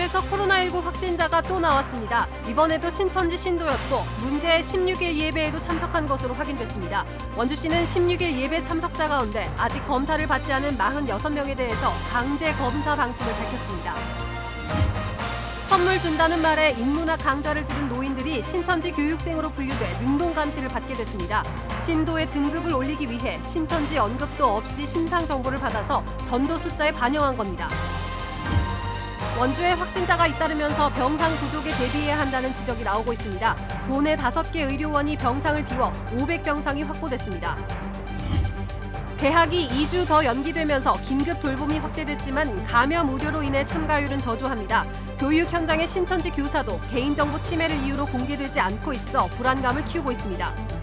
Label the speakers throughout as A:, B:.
A: 원주에서 코로나19 확진자가 또 나왔습니다. 이번에도 신천지 신도였고 문제의 16일 예배에도 참석한 것으로 확인됐습니다. 원주시는 16일 예배 참석자 가운데 아직 검사를 받지 않은 46명에 대해서 강제 검사 방침을 밝혔습니다. 선물 준다는 말에 인문학 강좌를 들은 노인들이 신천지 교육생으로 분류돼 능동감시를 받게 됐습니다. 신도의 등급을 올리기 위해 신천지 언급도 없이 신상 정보를 받아서 전도 숫자에 반영한 겁니다. 원주에 확진자가 잇따르면서 병상 부족에 대비해야 한다는 지적이 나오고 있습니다. 도내 5개 의료원이 병상을 비워 500병상이 확보됐습니다. 개학이 2주 더 연기되면서 긴급 돌봄이 확대됐지만 감염 우려로 인해 참가율은 저조합니다. 교육 현장의 신천지 교사도 개인정보 침해를 이유로 공개되지 않고 있어 불안감을 키우고 있습니다.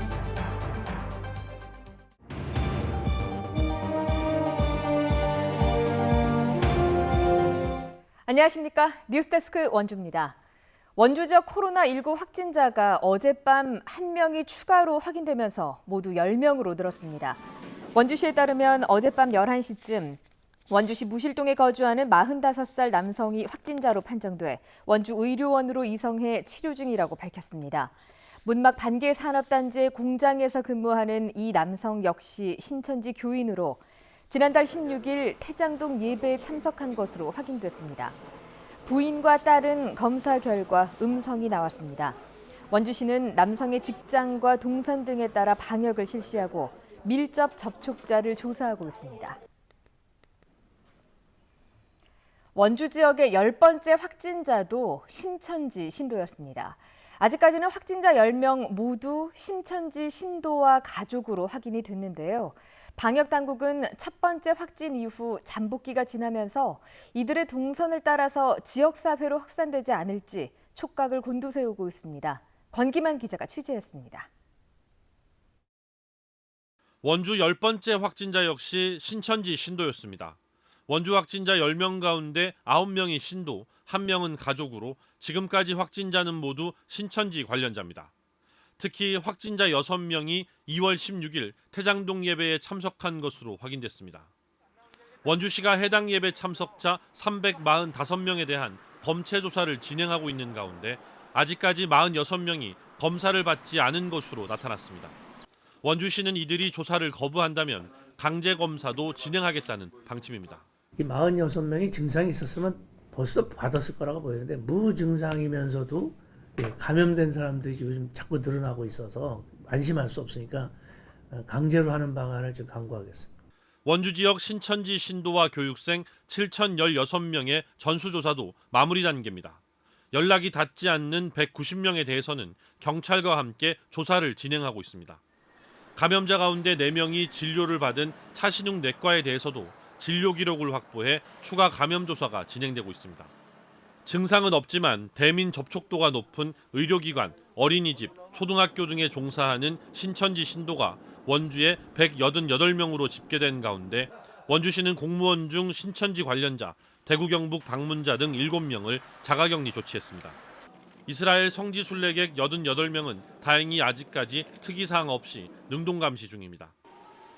B: 안녕하십니까. 뉴스데스크 원주입니다. 원주 지역 코로나19 확진자가 어젯밤 1명이 추가로 확인되면서 모두 10명으로 늘었습니다. 원주시에 따르면 어젯밤 11시쯤 원주시 무실동에 거주하는 45살 남성이 확진자로 판정돼 원주 의료원으로 이송해 치료 중이라고 밝혔습니다. 문막 반개 산업단지의 공장에서 근무하는 이 남성 역시 신천지 교인으로 지난달 16일 태장동 예배에 참석한 것으로 확인됐습니다. 부인과 딸은 검사 결과 음성이 나왔습니다. 원주시는 남성의 직장과 동선 등에 따라 방역을 실시하고 밀접 접촉자를 조사하고 있습니다. 원주 지역의 10번째 확진자도 신천지 신도였습니다. 아직까지는 확진자 10명 모두 신천지 신도와 가족으로 확인이 됐는데요. 방역당국은 첫 번째 확진 이후 잠복기가 지나면서 이들의 동선을 따라서 지역사회로 확산되지 않을지 촉각을 곤두세우고 있습니다. 권기만 기자가 취재했습니다.
C: 원주 10번째 확진자 역시 신천지 신도였습니다. 원주 확진자 10명 가운데 9명이 신도, 1명은 가족으로 지금까지 확진자는 모두 신천지 관련자입니다. 특히 확진자 6명이 2월 16일 태장동 예배에 참석한 것으로 확인됐습니다. 원주시가 해당 예배 참석자 345명에 대한 검체 조사를 진행하고 있는 가운데 아직까지 46명이 검사를 받지 않은 것으로 나타났습니다. 원주시는 이들이 조사를 거부한다면 강제 검사도 진행하겠다는 방침입니다.
D: 이 46명이 증상이 있었으면 벌써 받았을 거라고 보이는데 무증상이면서도 감염된 사람들이 요즘 자꾸 늘어나고 있어서 안심할 수 없으니까 강제로 하는 방안을 좀 강구하겠습니다.
C: 원주 지역 신천지 신도와 교육생 7,016명의 전수조사도 마무리 단계입니다. 연락이 닿지 않는 190명에 대해서는 경찰과 함께 조사를 진행하고 있습니다. 감염자 가운데 4명이 진료를 받은 차신웅 내과에 대해서도 진료 기록을 확보해 추가 감염 조사가 진행되고 있습니다. 증상은 없지만 대민 접촉도가 높은 의료기관, 어린이집, 초등학교 등에 종사하는 신천지 신도가 원주에 188명으로 집계된 가운데 원주시는 공무원 중 신천지 관련자, 대구 경북 방문자 등 7명을 자가격리 조치했습니다. 이스라엘 성지 순례객 88명은 다행히 아직까지 특이사항 없이 능동감시 중입니다.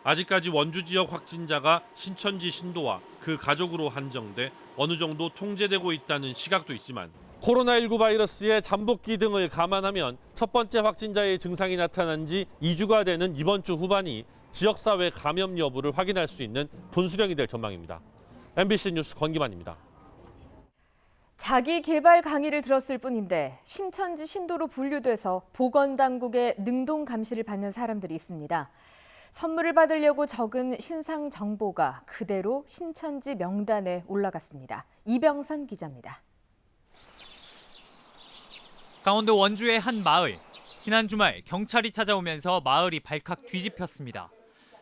C: 아직까지 원주 지역 확진자가 신천지 신도와 그 가족으로 한정돼 어느 정도 통제되고 있다는 시각도 있지만 코로나19 바이러스의 잠복기 등을 감안하면 첫 번째 확진자의 증상이 나타난 지 2주가 되는 이번 주 후반이 지역사회 감염 여부를 확인할 수 있는 분수령이 될 전망입니다. MBC 뉴스 권기만입니다.
B: 자기 개발 강의를 들었을 뿐인데 신천지 신도로 분류돼서 보건당국의 능동 감시를 받는 사람들이 있습니다. 선물을 받으려고 적은 신상 정보가 그대로 신천지 명단에 올라갔습니다. 이병선 기자입니다.
E: 강원도 원주의 한 마을. 지난 주말 경찰이 찾아오면서 마을이 발칵 뒤집혔습니다.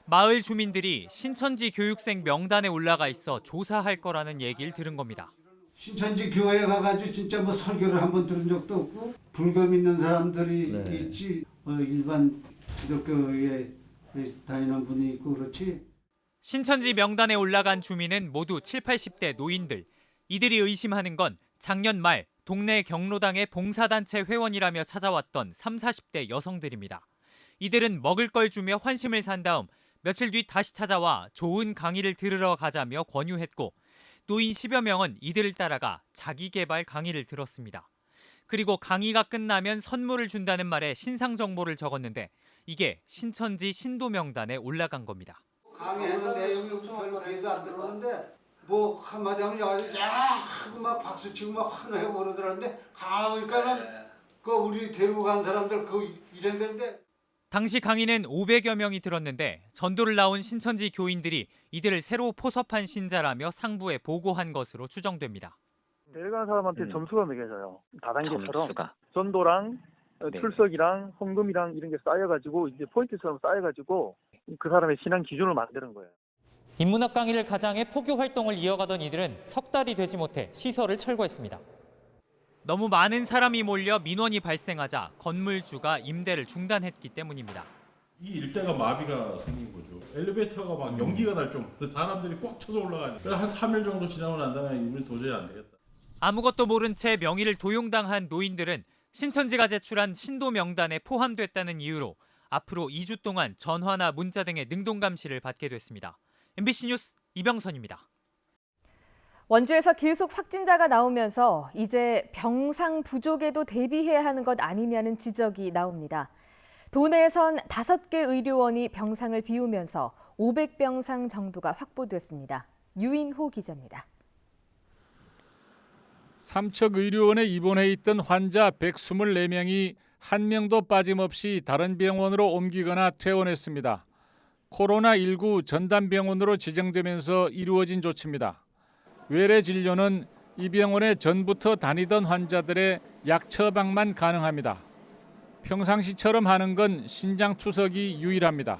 E: 마을 주민들이 신천지 교육생 명단에 올라가 있어 조사할 거라는 얘기를 들은 겁니다.
F: 신천지 교회에 가가지고 진짜 뭐 설교를 한번 들은 적도 없고 불교 믿는 사람들이 있지 일반 기독교에 다니는 분이 있고 그렇지.
E: 신천지 명단에 올라간 주민은 모두 7, 80대 노인들. 이들이 의심하는 건 작년 말 동네 경로당의 봉사단체 회원이라며 찾아왔던 30, 40대 여성들입니다. 이들은 먹을 걸 주며 환심을 산 다음 며칠 뒤 다시 찾아와 좋은 강의를 들으러 가자며 권유했고 노인 10여 명은 이들을 따라가 자기개발 강의를 들었습니다. 그리고 강의가 끝나면 선물을 준다는 말에 신상 정보를 적었는데 이게 신천지 신도 명단에 올라간 겁니다.
F: 강의하는 내용이 별로 귀에도 안 들어오는데 뭐 한마디 하면 야 하고 막 박수치고 막 환호해 그러더라는데 가니까는 그 우리 데리고 간 사람들 그 이랬는데
E: 당시 강의는 500여 명이 들었는데 전도를 나온 신천지 교인들이 이들을 새로 포섭한 신자라며 상부에 보고한 것으로 추정됩니다.
G: 내려간 사람한테 점수가 매겨져요. 다단계처럼
H: 점수가.
G: 전도랑
H: 네.
G: 출석이랑 헌금이랑 이런 게 쌓여가지고 이제 포인트처럼 쌓여가지고 그 사람의 신앙 기준을 만드는 거예요.
E: 인문학 강의를 가장해 포교 활동을 이어가던 이들은 석 달이 되지 못해 시설을 철거했습니다. 너무 많은 사람이 몰려 민원이 발생하자 건물주가 임대를 중단했기 때문입니다.
I: 이 일대가 마비가 생긴 거죠. 엘리베이터가 막 연기가 날 정도로 사람들이 꽉 차서 올라가니까 한 3일 정도 지나고 난 다음에 이분이 도저히 안 되겠다.
E: 아무것도 모른 채 명의를 도용당한 노인들은 신천지가 제출한 신도 명단에 포함됐다는 이유로 앞으로 2주 동안 전화나 문자 등의 능동 감시를 받게 됐습니다. MBC 뉴스 이병선입니다.
B: 원주에서 계속 확진자가 나오면서 이제 병상 부족에도 대비해야 하는 것 아니냐는 지적이 나옵니다. 도내에선 5개 의료원이 병상을 비우면서 500병상 정도가 확보됐습니다. 유인호 기자입니다.
J: 삼척의료원에 입원해 있던 환자 124명이 한 명도 빠짐없이 다른 병원으로 옮기거나 퇴원했습니다. 코로나19 전담병원으로 지정되면서 이루어진 조치입니다. 외래 진료는 이 병원에 전부터 다니던 환자들의 약 처방만 가능합니다. 평상시처럼 하는 건 신장 투석이 유일합니다.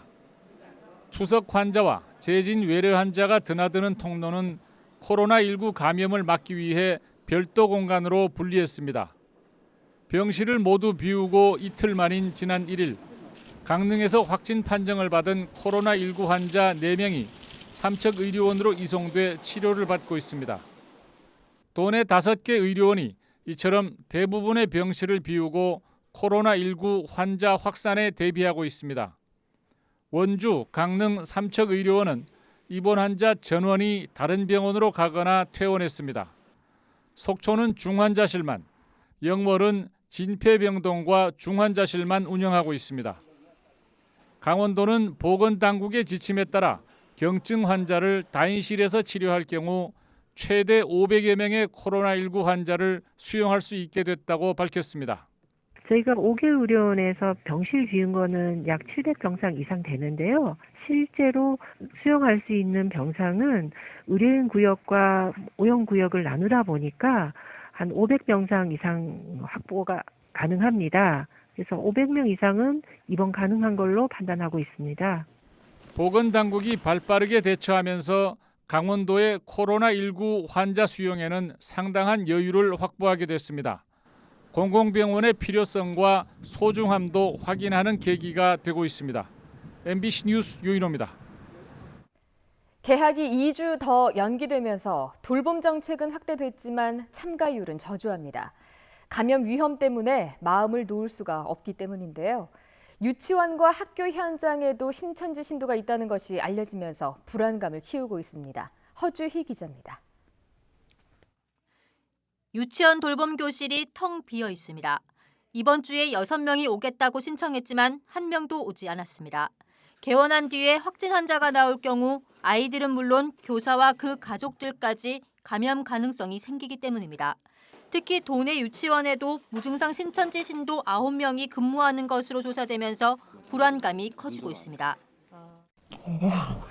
J: 투석 환자와 재진 외래 환자가 드나드는 통로는 코로나19 감염을 막기 위해 별도 공간으로 분리했습니다. 병실을 모두 비우고 이틀 만인 지난 1일 강릉에서 확진 판정을 받은 코로나19 환자 4명이 삼척의료원으로 이송돼 치료를 받고 있습니다. 도내 5개 의료원이 이처럼 대부분의 병실을 비우고 코로나19 환자 확산에 대비하고 있습니다. 원주, 강릉, 삼척의료원은 입원 환자 전원이 다른 병원으로 가거나 퇴원했습니다. 속초는 중환자실만, 영월은 진폐병동과 중환자실만 운영하고 있습니다. 강원도는 보건당국의 지침에 따라 경증 환자를 다인실에서 치료할 경우 최대 500여 명의 코로나19 환자를 수용할 수 있게 됐다고 밝혔습니다.
K: 저희가 5개 의료원에서 병실 비운 거는 약 700병상 이상 되는데요. 실제로 수용할 수 있는 병상은 의료인 구역과 오용 구역을 나누다 보니까 한 500병상 이상 확보가 가능합니다. 그래서 500명 이상은 입원 가능한 걸로 판단하고 있습니다.
J: 보건당국이 발빠르게 대처하면서 강원도의 코로나19 환자 수용에는 상당한 여유를 확보하게 됐습니다. 공공병원의 필요성과 소중함도 확인하는 계기가 되고 있습니다. MBC 뉴스 유인호입니다.
B: 개학이 2주 더 연기되면서 돌봄 정책은 확대됐지만 참가율은 저조합니다. 감염 위험 때문에 마음을 놓을 수가 없기 때문인데요. 유치원과 학교 현장에도 신천지 신도가 있다는 것이 알려지면서 불안감을 키우고 있습니다. 허주희 기자입니다.
L: 유치원 돌봄 교실이 텅 비어 있습니다. 이번 주에 6명이 오겠다고 신청했지만 한 명도 오지 않았습니다. 개원한 뒤에 확진 환자가 나올 경우 아이들은 물론 교사와 그 가족들까지 감염 가능성이 생기기 때문입니다. 특히 도내 유치원에도 무증상 신천지 신도 9명이 근무하는 것으로 조사되면서 불안감이 커지고 있습니다.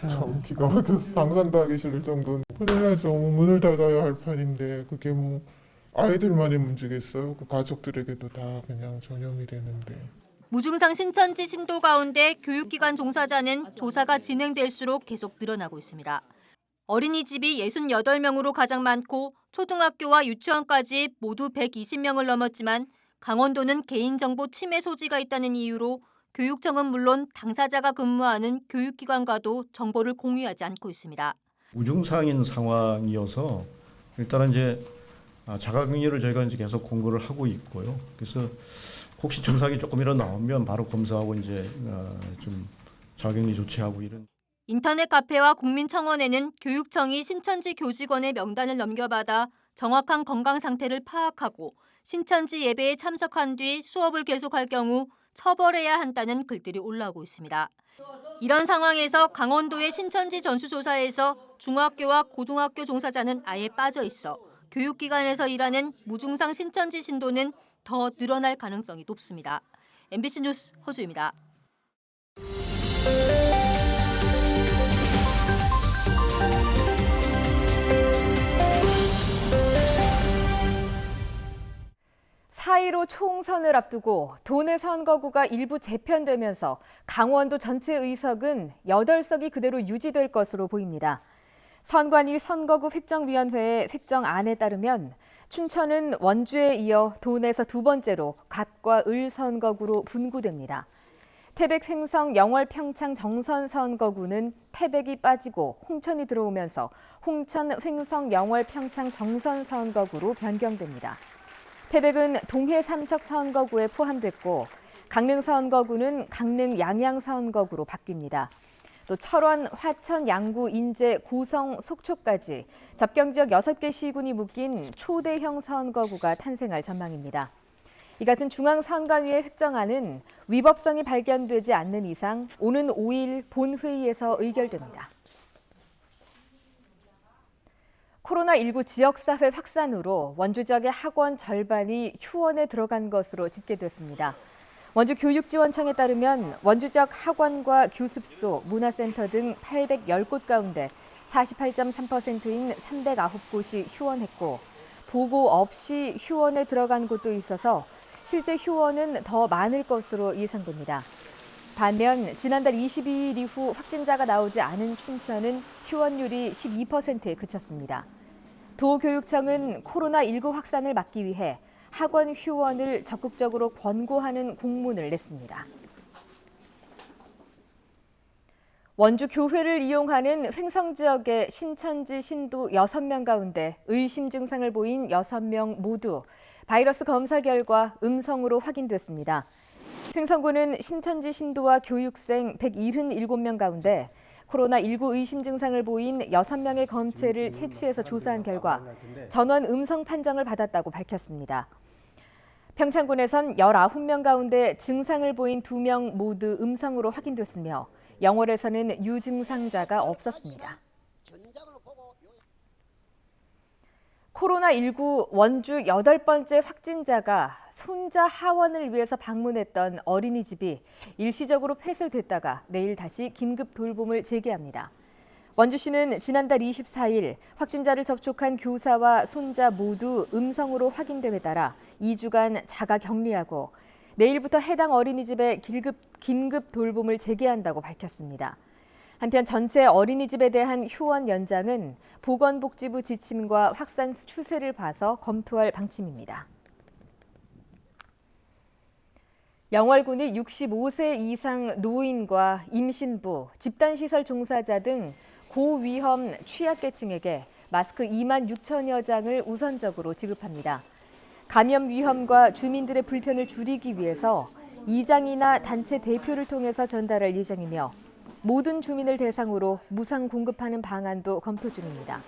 M: 참 기가 막혀서 상상도 하기 싫을 정도는 큰일 나죠. 문을 닫아야 할 판인데 그게 뭐 아이들만의 문제겠어요? 그 가족들에게도 다 그냥 전염이 되는데.
L: 무증상 신천지 신도 가운데 교육기관 종사자는 조사가 진행될수록 계속 늘어나고 있습니다. 어린이집이 68명으로 가장 많고 초등학교와 유치원까지 모두 120명을 넘었지만 강원도는 개인정보 침해 소지가 있다는 이유로 교육청은 물론 당사자가 근무하는 교육기관과도 정보를 공유하지 않고 있습니다.
N: 무증상인 상황이어서 일단은 이제 자가격리를 저희가 이제 계속 공고를 하고 있고요. 그래서 혹시 증상이 조금이라도 나오면 바로 검사하고 이제 좀 자가격리 조치하고 이런.
L: 인터넷 카페와 국민청원에는 교육청이 신천지 교직원의 명단을 넘겨받아 정확한 건강 상태를 파악하고 신천지 예배에 참석한 뒤 수업을 계속할 경우 처벌해야 한다는 글들이 올라오고 있습니다. 이런 상황에서 강원도의 신천지 전수조사에서 중학교와 고등학교 종사자는 아예 빠져 있어 교육기관에서 일하는 무중상 신천지 신도는 더 늘어날 가능성이 높습니다. MBC 뉴스 허주입니다.
B: (4.15) 총선을 앞두고 도내 선거구가 일부 재편되면서 강원도 전체 의석은 8석이 그대로 유지될 것으로 보입니다. 선관위 선거구 획정위원회의 획정안에 따르면 춘천은 원주에 이어 도내에서 두 번째로 갑과 을 선거구로 분구됩니다. 태백 횡성 영월 평창 정선 선거구는 태백이 빠지고 홍천이 들어오면서 홍천 횡성 영월 평창 정선 선거구로 변경됩니다. 태백은 동해 삼척 선거구에 포함됐고 강릉 선거구는 강릉 양양 선거구로 바뀝니다. 또 철원, 화천, 양구, 인제, 고성, 속초까지 접경지역 6개 시군이 묶인 초대형 선거구가 탄생할 전망입니다. 이 같은 중앙선관위의 획정안은 위법성이 발견되지 않는 이상 오는 5일 본회의에서 의결됩니다. 코로나19 지역사회 확산으로 원주 지역의 학원 절반이 휴원에 들어간 것으로 집계됐습니다. 원주교육지원청에 따르면 원주 지역 학원과 교습소, 문화센터 등 810곳 가운데 48.3%인 309곳이 휴원했고 보고 없이 휴원에 들어간 곳도 있어서 실제 휴원은 더 많을 것으로 예상됩니다. 반면 지난달 22일 이후 확진자가 나오지 않은 춘천은 휴원율이 12%에 그쳤습니다. 도교육청은 코로나19 확산을 막기 위해 학원 휴원을 적극적으로 권고하는 공문을 냈습니다. 원주 교회를 이용하는 횡성 지역의 신천지 신도 6명 가운데 의심 증상을 보인 6명 모두 바이러스 검사 결과 음성으로 확인됐습니다. 횡성구는 신천지 신도와 교육생 177명 가운데 코로나19 의심 증상을 보인 6명의 검체를 채취해서 조사한 결과 전원 음성 판정을 받았다고 밝혔습니다. 평창군에선 19명 가운데 증상을 보인 2명 모두 음성으로 확인됐으며 영월에서는 유증상자가 없었습니다. 코로나19 원주 8번째 확진자가 손자 하원을 위해서 방문했던 어린이집이 일시적으로 폐쇄됐다가 내일 다시 긴급 돌봄을 재개합니다. 원주시는 지난달 24일 확진자를 접촉한 교사와 손자 모두 음성으로 확인됨에 따라 2주간 자가 격리하고 내일부터 해당 어린이집에 긴급 돌봄을 재개한다고 밝혔습니다. 한편 전체 어린이집에 대한 휴원 연장은 보건복지부 지침과 확산 추세를 봐서 검토할 방침입니다. 영월군이 65세 이상 노인과 임신부, 집단시설 종사자 등 고위험 취약계층에게 마스크 2만 6천여 장을 우선적으로 지급합니다. 감염 위험과 주민들의 불편을 줄이기 위해서 이장이나 단체 대표를 통해서 전달할 예정이며 모든 주민을 대상으로 무상 공급하는 방안도 검토 중입니다.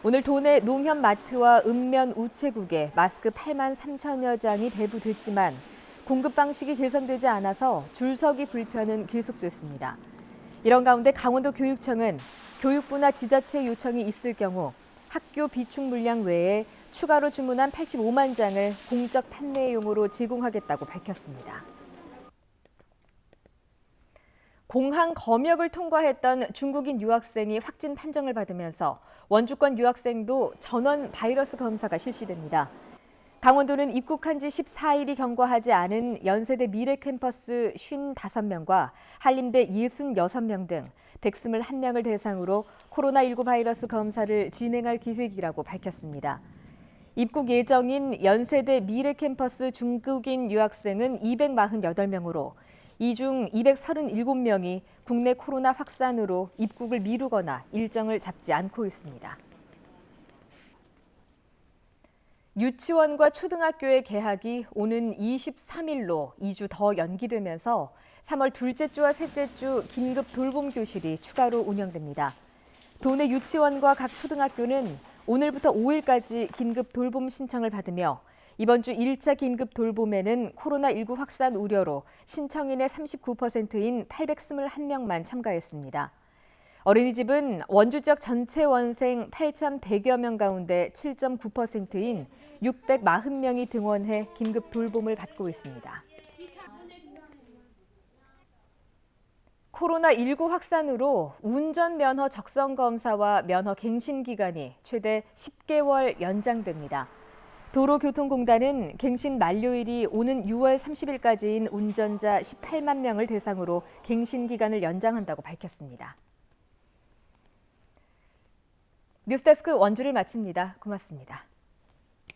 B: 오늘 도내 농협마트와 읍면 우체국에 마스크 8만 3천여 장이 배부됐지만 공급 방식이 개선되지 않아서 줄서기 불편은 계속됐습니다. 이런 가운데 강원도 교육청은 교육부나 지자체 요청이 있을 경우 학교 비축 물량 외에 추가로 주문한 85만 장을 공적 판매용으로 제공하겠다고 밝혔습니다. 공항 검역을 통과했던 중국인 유학생이 확진 판정을 받으면서 원주권 유학생도 전원 바이러스 검사가 실시됩니다. 강원도는 입국한 지 14일이 경과하지 않은 연세대 미래 캠퍼스 55명과 한림대 66명 등 121명을 대상으로 코로나19 바이러스 검사를 진행할 계획이라고 밝혔습니다. 입국 예정인 연세대 미래 캠퍼스 중국인 유학생은 248명으로 이 중 237명이 국내 코로나 확산으로 입국을 미루거나 일정을 잡지 않고 있습니다. 유치원과 초등학교의 개학이 오는 23일로 2주 더 연기되면서 3월 둘째 주와 셋째 주 긴급 돌봄 교실이 추가로 운영됩니다. 도내 유치원과 각 초등학교는 오늘부터 5일까지 긴급 돌봄 신청을 받으며 이번 주 1차 긴급 돌봄에는 코로나19 확산 우려로 신청인의 39%인 821명만 참가했습니다. 어린이집은 원주 지역 전체 원생 8,100여 명 가운데 7.9%인 640명이 등원해 긴급 돌봄을 받고 있습니다. 코로나19 확산으로 운전면허 적성 검사와 면허 갱신 기간이 최대 10개월 연장됩니다. 도로교통공단은 갱신 만료일이 오는 6월 30일까지인 운전자 18만 명을 대상으로 갱신 기간을 연장한다고 밝혔습니다. 뉴스데스크 원주를 마칩니다. 고맙습니다.